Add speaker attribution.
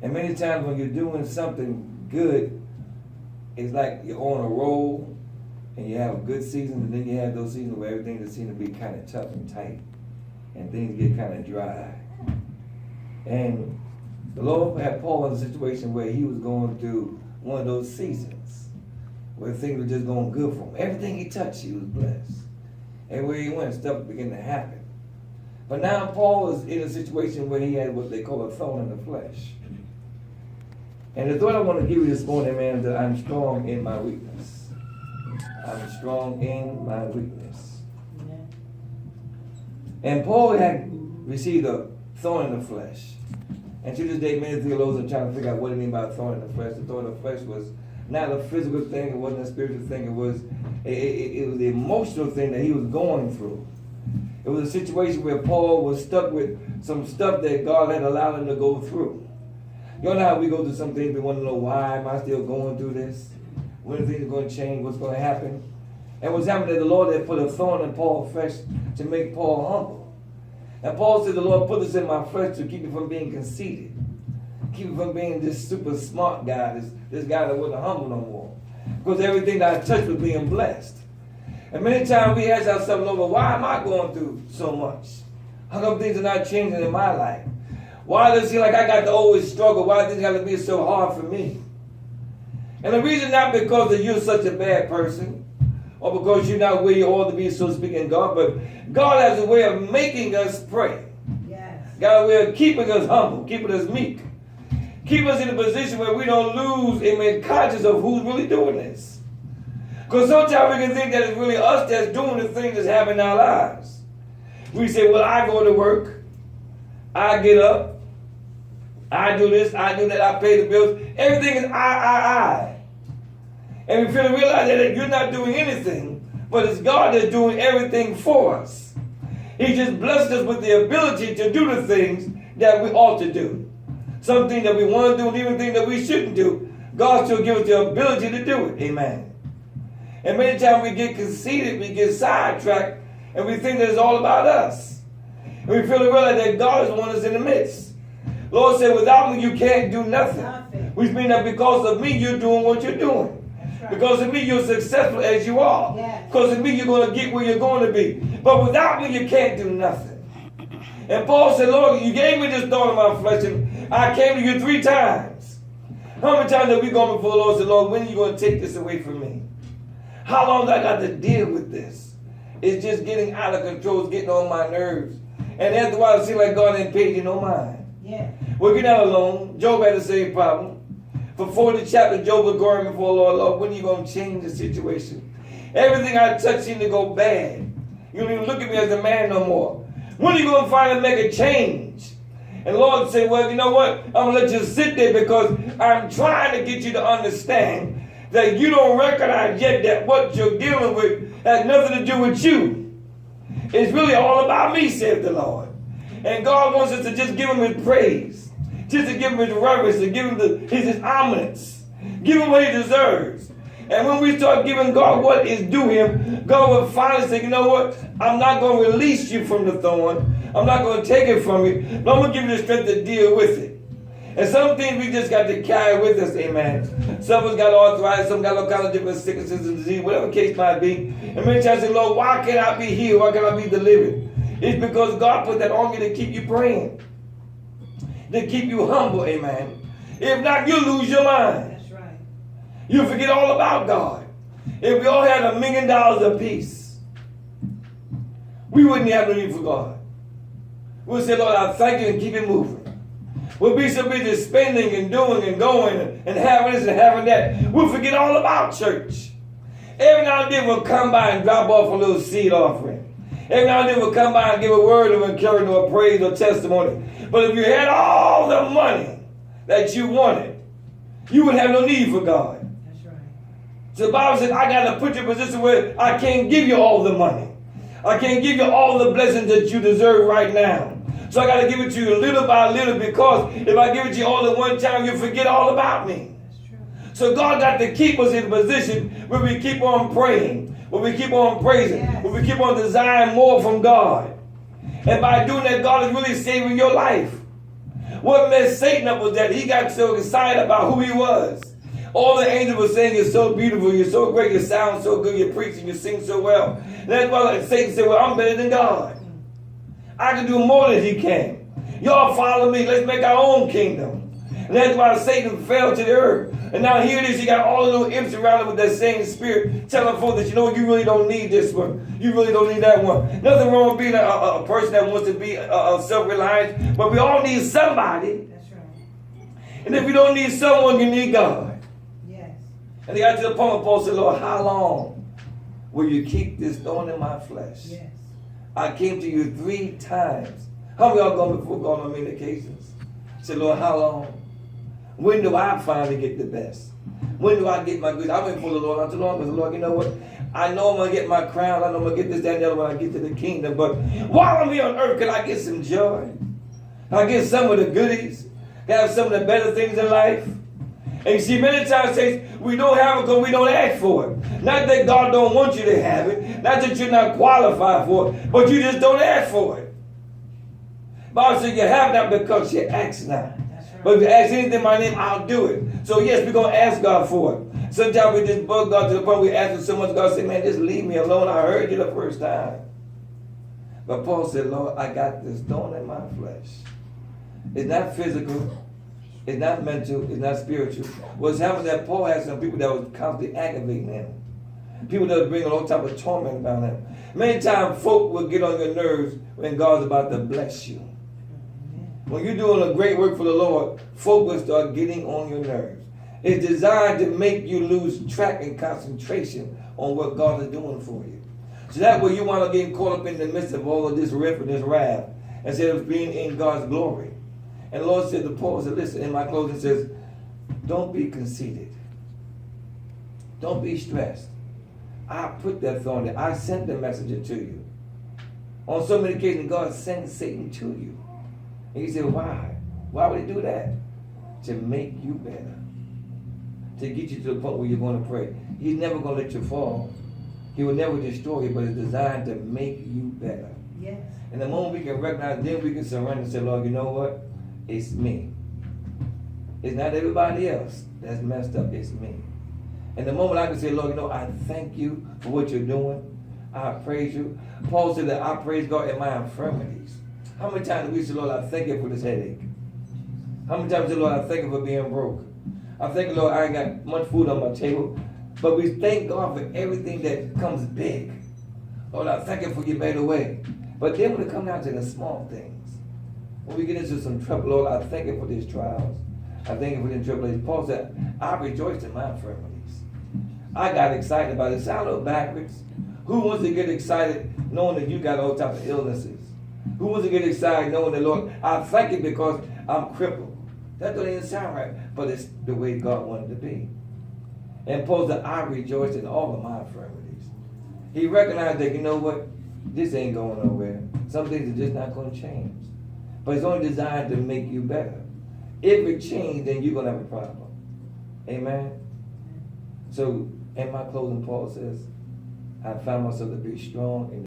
Speaker 1: And many times when you're doing something good, it's like you're on a roll and you have a good season, and then you have those seasons where everything just seems to be kind of tough and tight and things get kind of dry. And the Lord had Paul in a situation where he was going through one of those seasons where things were just going good for him. Everything he touched, he was blessed. Everywhere he went, stuff began to happen. But now Paul is in a situation where he had what they call a thorn in the flesh. And the thought I want to give you this morning, man, is that I'm strong in my weakness. I'm strong in my weakness. And Paul had received a thorn in the flesh. And to this day, many theologians are trying to figure out what it means by a thorn in the flesh. The thorn in the flesh was not a physical thing, it wasn't a spiritual thing, it was the emotional thing that he was going through. It was a situation where Paul was stuck with some stuff that God had allowed him to go through. You know how we go through some things, we want to know, why am I still going through this? When are things going to change? What's going to happen? And what's happened is the Lord had put a thorn in Paul's flesh to make Paul humble. And Paul said, the Lord put this in my flesh to keep me from being conceited. Keep me from being this super smart guy, this guy that wasn't humble no more. Because everything that I touched was being blessed. And many times we ask ourselves, Lord, why am I going through so much? How come things are not changing in my life? Why does it seem like I got to always struggle? Why does it got to be so hard for me? And the reason not because that you're such a bad person, or because you're not where you ought to be, so to speak, in God, but God has a way of making us pray.
Speaker 2: Yes.
Speaker 1: God has a way of keeping us humble, keeping us meek. Keep us in a position where we don't lose conscious of who's really doing this. Because sometimes we can think that it's really us that's doing the things that's happening in our lives. We say, well, I go to work, I get up, I do this, I do that, I pay the bills. Everything is I. And we feel to realize that you're not doing anything, but it's God that's doing everything for us. He just blessed us with the ability to do the things that we ought to do. Some things that we want to do and even things that we shouldn't do, God still gives us the ability to do it. Amen. And many times we get conceited, we get sidetracked, and we think that it's all about us. And we feel to realize that God is the one that's in the midst. Lord said, without me you can't do nothing. Which means that because of me you're doing what you're doing. Because of me, you're successful as you are.
Speaker 2: Yes.
Speaker 1: Because of me, you're going to get where you're going to be. But without me, you can't do nothing. And Paul said, Lord, you gave me this thorn in my flesh, and I came to you 3 times. How many times have we gone before the Lord and said, Lord, when are you going to take this away from me? How long do I got to deal with this? It's just getting out of control. It's getting on my nerves. And after a while, it seems like God ain't paid you no mind.
Speaker 2: Yeah.
Speaker 1: Well, you're not alone. Job had the same problem. For 40 chapters, Job was going before the Lord. Lord, when are you going to change the situation? Everything I touch seemed to go bad. You don't even look at me as a man no more. When are you going to finally make a change? And the Lord said, well, you know what? I'm going to let you sit there because I'm trying to get you to understand that you don't recognize yet that what you're dealing with has nothing to do with you. It's really all about me, said the Lord. And God wants us to just give him his praise. Just to give him his reverence, to give him his ominence. Give him what he deserves. And when we start giving God what is due him, God will finally say, you know what? I'm not going to release you from the thorn. I'm not going to take it from you. But I'm going to give you the strength to deal with it. And some things we just got to carry with us, amen. Some of us got arthritis, some got all kinds of different sicknesses and disease, whatever the case might be. And many times I say, Lord, why can't I be healed? Why can't I be delivered? It's because God put that on you to keep you praying. To keep you humble, amen. If not, you'll lose your mind.
Speaker 2: That's right.
Speaker 1: You'll forget all about God. If we all had $1 million apiece, we wouldn't have no need for God. We'll say, Lord, I thank you, and keep it moving. We'll be so busy spending and doing and going and having this and having that. We'll forget all about church. Every now and then we'll come by and drop off a little seed offering. Every now and then we'll come by and give a word of encouragement or praise or testimony. But if you had all the money that you wanted, you would have no need for God.
Speaker 2: That's right.
Speaker 1: So the Bible says, I got to put you in a position where I can't give you all the money. I can't give you all the blessings that you deserve right now. So I got to give it to you little by little, because if I give it to you all at one time, you'll forget all about me.
Speaker 2: That's true.
Speaker 1: So God got to keep us in a position where we keep on praying, where we keep on praising,
Speaker 2: Yes.
Speaker 1: where we keep on desiring more from God. And by doing that, God is really saving your life. What messed Satan up was that he got so excited about who he was. All the angels were saying, you're so beautiful, you're so great, you sound so good, you're preaching, you sing so well. And that's why Satan said, well, I'm better than God. I can do more than he can. Y'all follow me, let's make our own kingdom. And that's why Satan fell to the earth. And now here it is, you got all the little imps around him with that same spirit, telling folks that, you know, you really don't need this one. You really don't need that one. Nothing wrong with being a person that wants to be self-reliant, but we all need somebody.
Speaker 2: That's right.
Speaker 1: And if you don't need someone, you need God.
Speaker 2: Yes.
Speaker 1: And they got to the point where Paul said, Lord, how long will you keep this thorn in my flesh?
Speaker 2: Yes.
Speaker 1: I came to you 3 times. How many of y'all gone before God on many occasions? Said, Lord, how long? When do I finally get the best? When do I get my goods? I went for the Lord not too long because the Lord, you know what? I know I'm going to get my crown. I know I'm going to get this, that, and the other when I get to the kingdom. But while I'm here on earth, can I get some joy? Can I get some of the goodies? Can I have some of the better things in life? And you see, many times we don't have it because we don't ask for it. Not that God don't want you to have it. Not that you're not qualified for it. But you just don't ask for it. Bible says you have not because you ask not. But if you ask anything in my name, I'll do it. So yes, we're going to ask God for it. Sometimes we just bug God to the point we ask for so much, God say, man, just leave me alone. I heard you the first time. But Paul said, Lord, I got this thorn in my flesh. It's not physical. It's not mental. It's not spiritual. What's happening is that Paul had some people that was constantly aggravating him. People that was bringing all type of torment about him. Many times folk will get on your nerves when God's about to bless you. When you're doing a great work for the Lord, folk will start getting on your nerves. It's designed to make you lose track and concentration on what God is doing for you. So that way you wind up getting caught up in the midst of all of this riff and this wrath instead of being in God's glory. And the Lord said to Paul, said, listen, in my closing says, don't be conceited. Don't be stressed. I put that thorn there. I sent the messenger to you. On so many occasions, God sent Satan to you. And he said, why? Why would he do that? To make you better. To get you to the point where you're going to pray. He's never going to let you fall. He will never destroy you, but it's designed to make you better.
Speaker 2: Yes. And
Speaker 1: the moment we can recognize, then we can surrender and say, Lord, you know what? It's me. It's not everybody else that's messed up. It's me. And the moment I can say, Lord, you know, I thank you for what you're doing. I praise you. Paul said that I praise God in my infirmities. How many times do we say, Lord, I thank you for this headache? How many times do we say, Lord, I thank you for being broke? I thank you, Lord, I ain't got much food on my table. But we thank God for everything that comes big. Lord, I thank you for your better way. But then when it comes down to the small things, when we get into some trouble, Lord, I thank you for these trials. I thank you for these tribulations. Paul said, I rejoiced in my infirmities. I got excited about it. It sounds a little backwards. Who wants to get excited knowing that you got all types of illnesses? Who wants to get excited knowing that, Lord, I thank you because I'm crippled? That doesn't even sound right, but it's the way God wanted to be. And Paul said, I rejoiced in all of my infirmities. He recognized that, you know what? This ain't going nowhere. Some things are just not going to change. But it's only designed to make you better. If it changes, then you're going to have a problem. Amen? So, in my closing, Paul says, I found myself to be strong in